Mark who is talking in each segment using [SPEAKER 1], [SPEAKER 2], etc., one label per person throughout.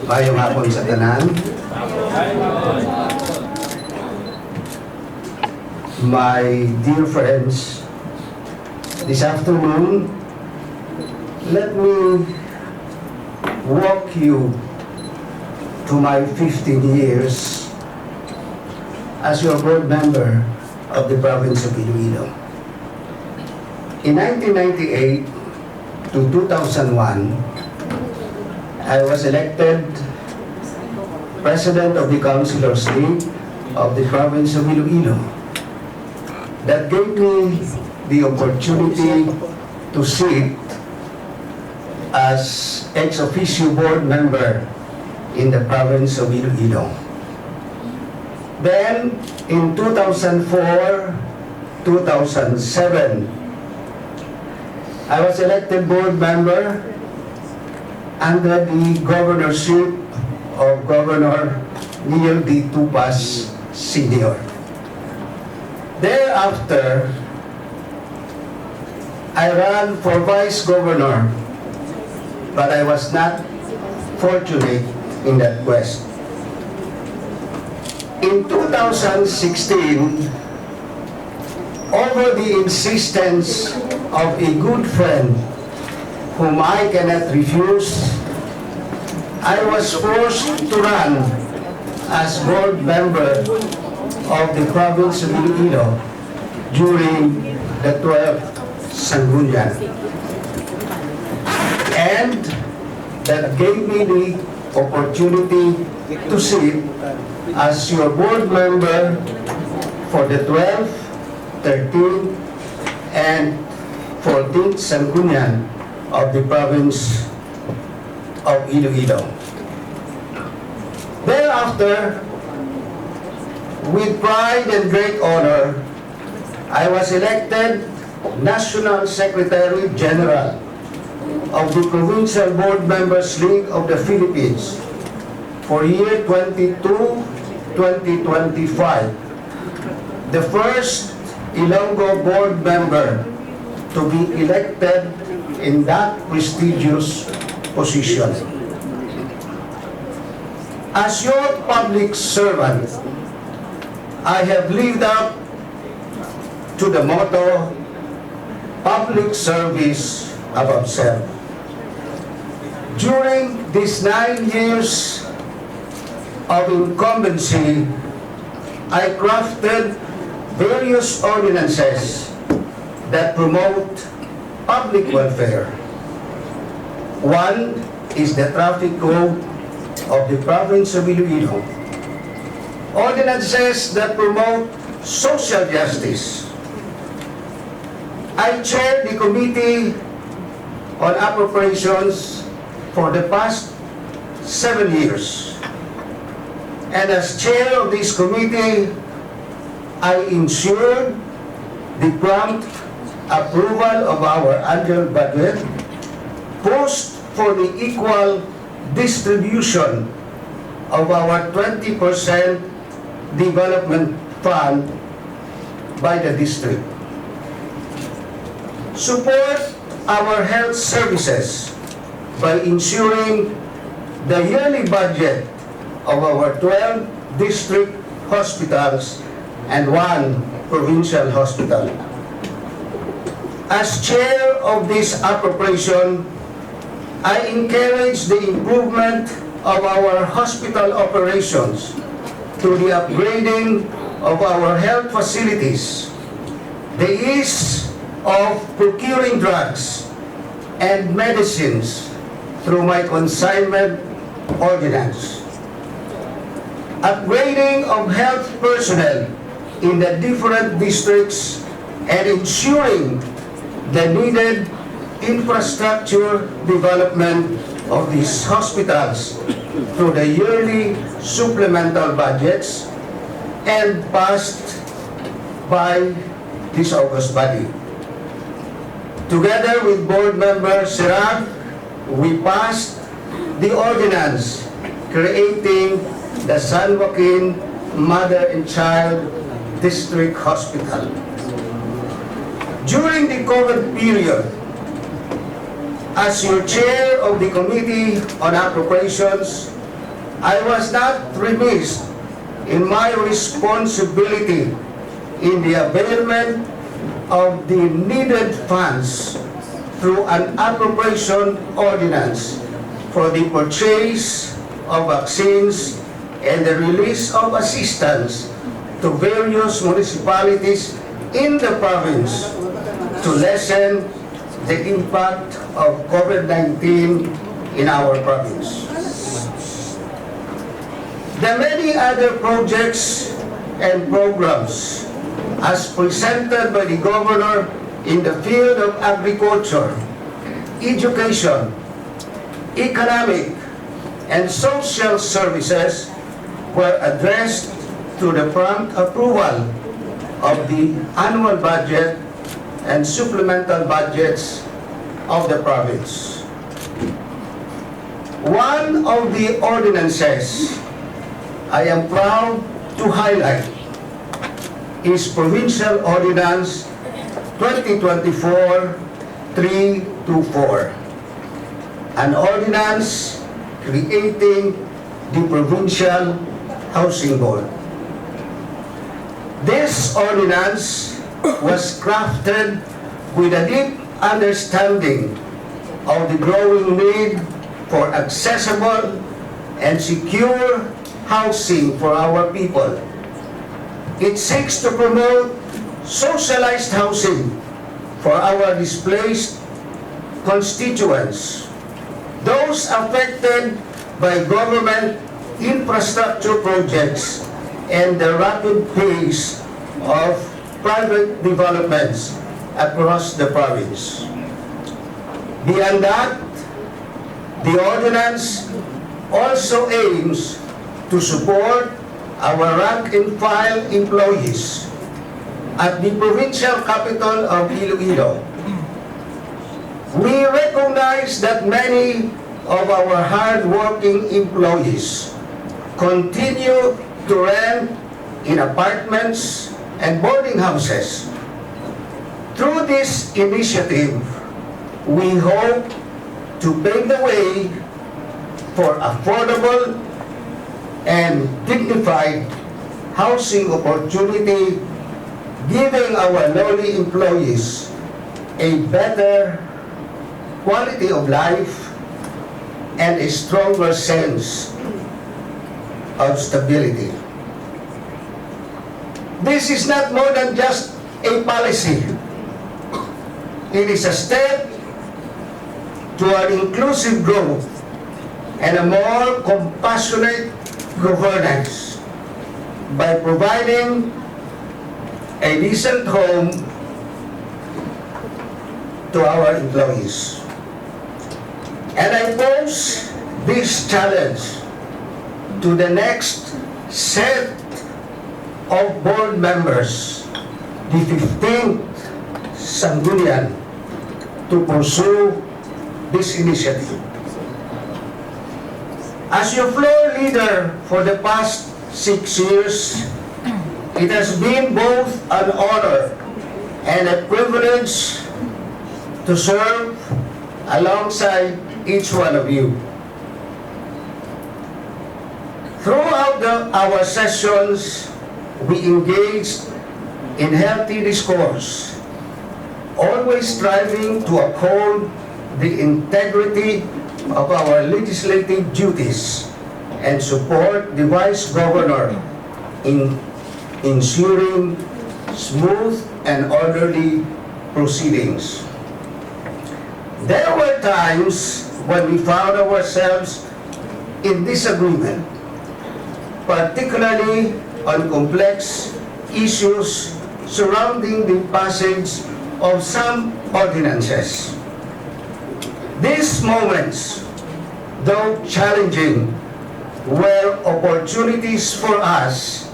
[SPEAKER 1] Mayong hapon sa tanan. My dear friends, this afternoon, let me walk you to my 15 years as your board member of the province of Iloilo. In 1998 to 2001, I was elected President of the Councilors League of the province of Iloilo. That gave me the opportunity to sit as ex officio board member in the province of Iloilo. Then, in 2004-2007, I was elected board member under the governorship of Governor Neil D. Tupas Sr. Thereafter, I ran for vice governor, but I was not fortunate in that quest. In 2016, over the insistence of a good friend whom I cannot refuse, I was forced to run as board member of the province of Iloilo during the 12th Sangguniang. And that gave me the opportunity to sit as your board member for the 12th, 13th, and 14th Sangguniang of the province of Iloilo. Thereafter, with pride and great honor, I was elected National Secretary General of the Provincial Board Members League of the Philippines for year 22-2025, the first Ilonggo board member to be elected in that prestigious position. As your public servant, I have lived up to the motto, public service above self. During these 9 years of incumbency, I crafted various ordinances that promote public welfare. One is the traffic code of the province of Iloilo. Ordinances that promote social justice. I chaired the Committee on Appropriations for the past 7 years. And as chair of this committee, I ensured the prompt approval of our annual budget, pushed for the equal distribution of our 20% development fund by the district, support our health services by ensuring the yearly budget of our 12 district hospitals and 1 provincial hospital. As chair of this appropriation, I encourage the improvement of our hospital operations through the upgrading of our health facilities, the ease of procuring drugs and medicines through my consignment ordinance, upgrading of health personnel in the different districts, and ensuring the needed infrastructure development of these hospitals through the yearly supplemental budgets and passed by this August body. Together with board member Sirag, we passed the ordinance creating the San Joaquin Mother and Child District Hospital. During the COVID period, as your chair of the Committee on Appropriations, I was not remiss in my responsibility in the availment of the needed funds through an appropriation ordinance for the purchase of vaccines and the release of assistance to various municipalities in the province to lessen the impact of COVID-19 in our province. The many other projects and programs as presented by the Governor in the field of agriculture, education, economic, and social services were addressed to the prompt approval of the annual budget and supplemental budgets of the province. One of the ordinances I am proud to highlight is Provincial Ordinance 2024-324, an ordinance creating the Provincial Housing Board. This ordinance was crafted with a deep understanding of the growing need for accessible and secure housing for our people. It seeks to promote socialized housing for our displaced constituents, those affected by government infrastructure projects and the rapid pace of private developments across the province. Beyond that, the ordinance also aims to support our rank-and-file employees at the provincial capital of Iloilo. We recognize that many of our hard-working employees continue to rent in apartments and boarding houses. Through this initiative, we hope to pave the way for affordable and dignified housing opportunity, giving our lowly employees a better quality of life and a stronger sense of stability. This is not more than just a policy. It is a step toward inclusive growth and a more compassionate governance by providing a decent home to our employees. And I pose this challenge to the next set of board members, the 15th Sangguniang, to pursue this initiative. As your floor leader for the past 6 years, it has been both an honor and a privilege to serve alongside each one of you. Throughout our sessions, we engaged in healthy discourse, always striving to uphold the integrity of our legislative duties and support the Vice Governor in ensuring smooth and orderly proceedings. There were times when we found ourselves in disagreement, particularly on complex issues surrounding the passage of some ordinances. These moments, though challenging, were opportunities for us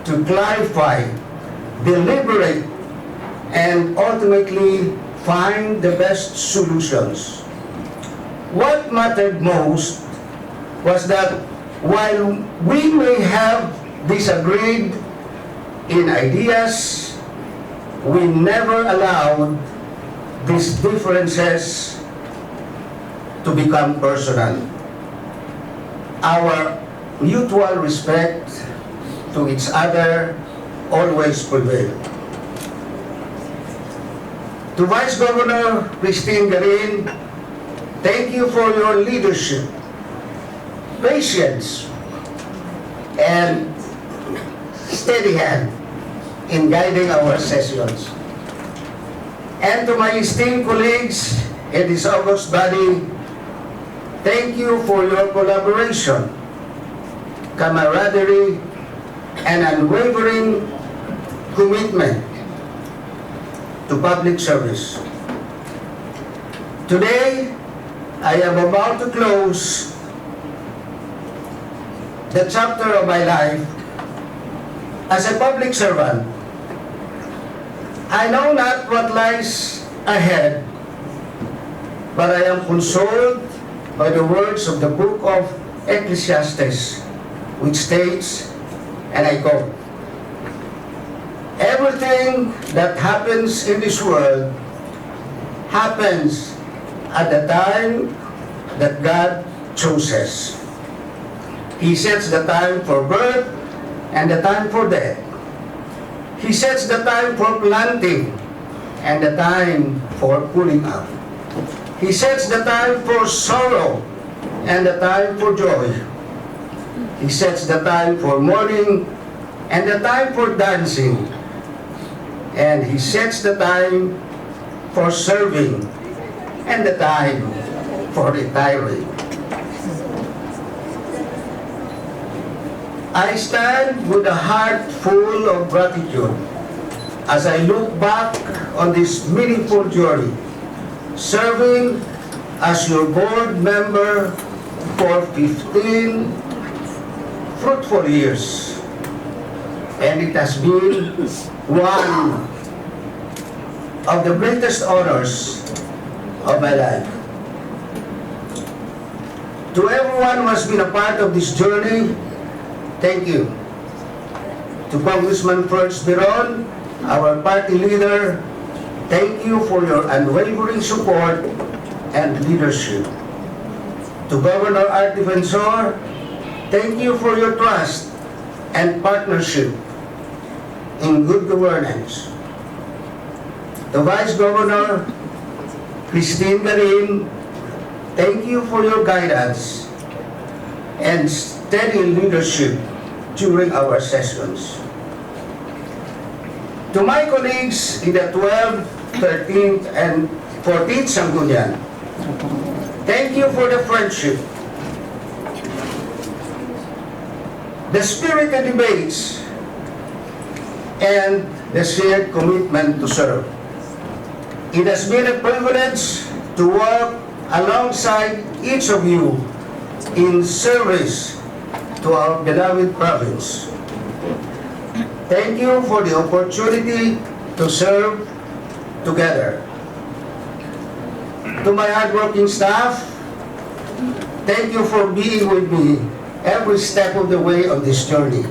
[SPEAKER 1] to clarify, deliberate, and ultimately find the best solutions. What mattered most was that while we may have disagreed in ideas, we never allowed these differences to become personal. Our mutual respect to each other always prevail. To Vice Governor Christine Garin, thank you for your leadership, patience, and steady hand in guiding our sessions. And to my esteemed colleagues in this august body, thank you for your collaboration, camaraderie, and unwavering commitment to public service. Today, I am about to close the chapter of my life as a public servant. I know not what lies ahead, but I am consoled by the words of the book of Ecclesiastes, which states, and I quote, "Everything that happens in this world happens at the time that God chooses. He sets the time for birth and the time for death. He sets the time for planting and the time for pulling up. He sets the time for sorrow and the time for joy. He sets the time for mourning and the time for dancing. And He sets the time for serving and the time for retiring." I stand with a heart full of gratitude as I look back on this meaningful journey, serving as your board member for 15 fruitful years. And it has been one of the greatest honors of my life. To everyone who has been a part of this journey, thank you. To Congressman First Biron, our party leader, thank you for your unwavering support and leadership. To Governor Art Defensor, thank you for your trust and partnership in good governance. To Vice Governor Christine Garin, thank you for your guidance and steady leadership during our sessions. To my colleagues in the 12th, 13th, and 14th Sangguniang, thank you for the friendship, the spirited debates, and the shared commitment to serve. It has been a privilege to work alongside each of you in service to our beloved province. Thank you for the opportunity to serve together. To my hardworking staff, thank you for being with me every step of the way on this journey.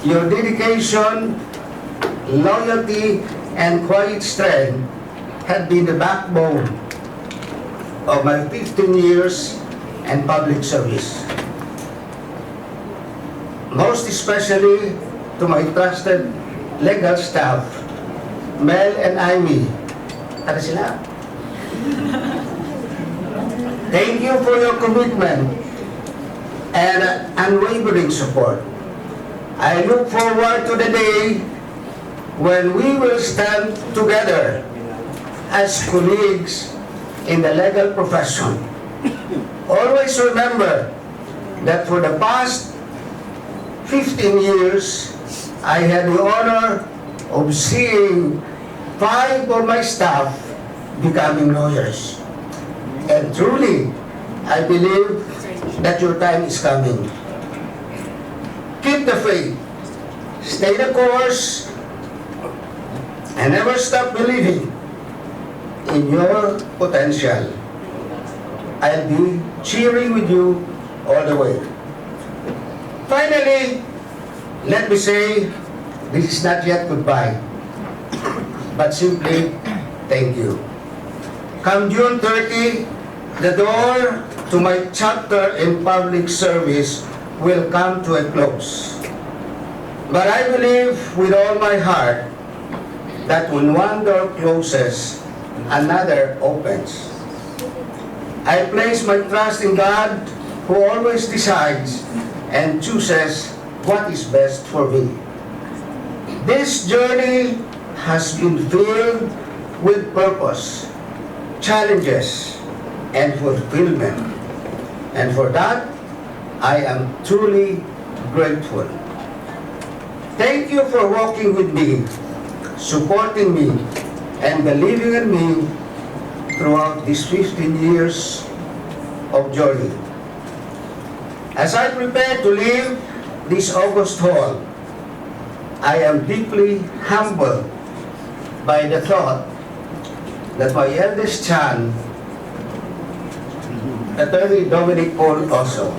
[SPEAKER 1] Your dedication, loyalty, and quiet strength have been the backbone of my 15 years and public service. Most especially to my trusted legal staff, Mel and Amy. Ano sila? Thank you for your commitment and unwavering support. I look forward to the day when we will stand together as colleagues in the legal profession. Always remember that for the past 15 years, I had the honor of seeing 5 of my staff becoming lawyers. And truly, I believe that your time is coming. Keep the faith, stay the course, and never stop believing in your potential. I'll be cheering with you all the way. Finally, let me say, this is not yet goodbye, but simply thank you. Come June 30, the door to my chapter in public service will come to a close. But I believe with all my heart that when one door closes, another opens. I place my trust in God, who always decides and chooses what is best for me. This journey has been filled with purpose, challenges, and fulfillment. And for that, I am truly grateful. Thank you for walking with me, supporting me, and believing in me throughout these 15 years of journey. As I prepare to leave this August hall, I am deeply humbled by the thought that my eldest son, Attorney Domingo Oso,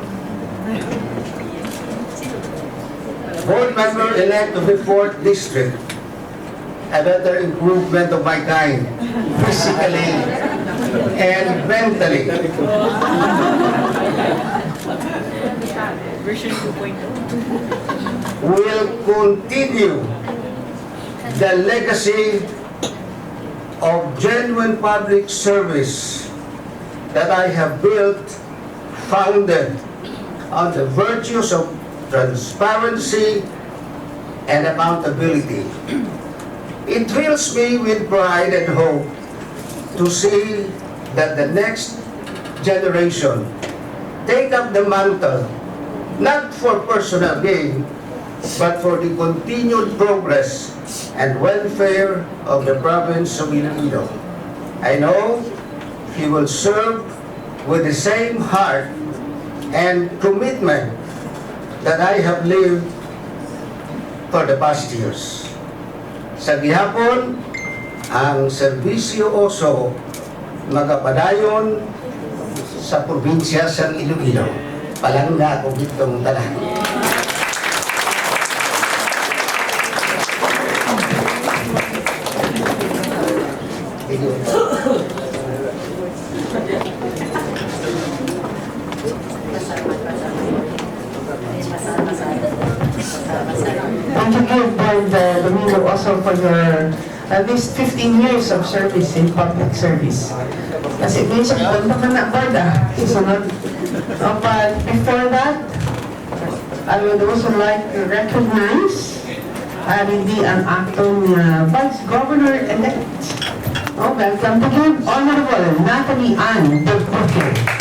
[SPEAKER 1] board member-elect of the 4th District, a better improvement of my kind, physically and mentally,
[SPEAKER 2] Version 2.0.
[SPEAKER 1] will continue the legacy of genuine public service that I have built, founded on the virtues of transparency and accountability. It fills me with pride and hope to see that the next generation take up the mantle, not for personal gain, but for the continued progress and welfare of the province of Iloilo. I know he will serve with the same heart and commitment that I have lived for the past years. Sa gihapon, ang serbisyo Oso magapadayon sa probinsya sa Iloilo. Palangga ako ditong tanan.
[SPEAKER 3] Thank you, Board Domingo Oso, for your at least 15 years of service in public service. Kasi minsan, punta ka na, Board, susunod. But before that, I would also like to recognize hindi ang acting Vice Governor-elect. Welcome to you, Honorable Natalie Ann Del Porquer.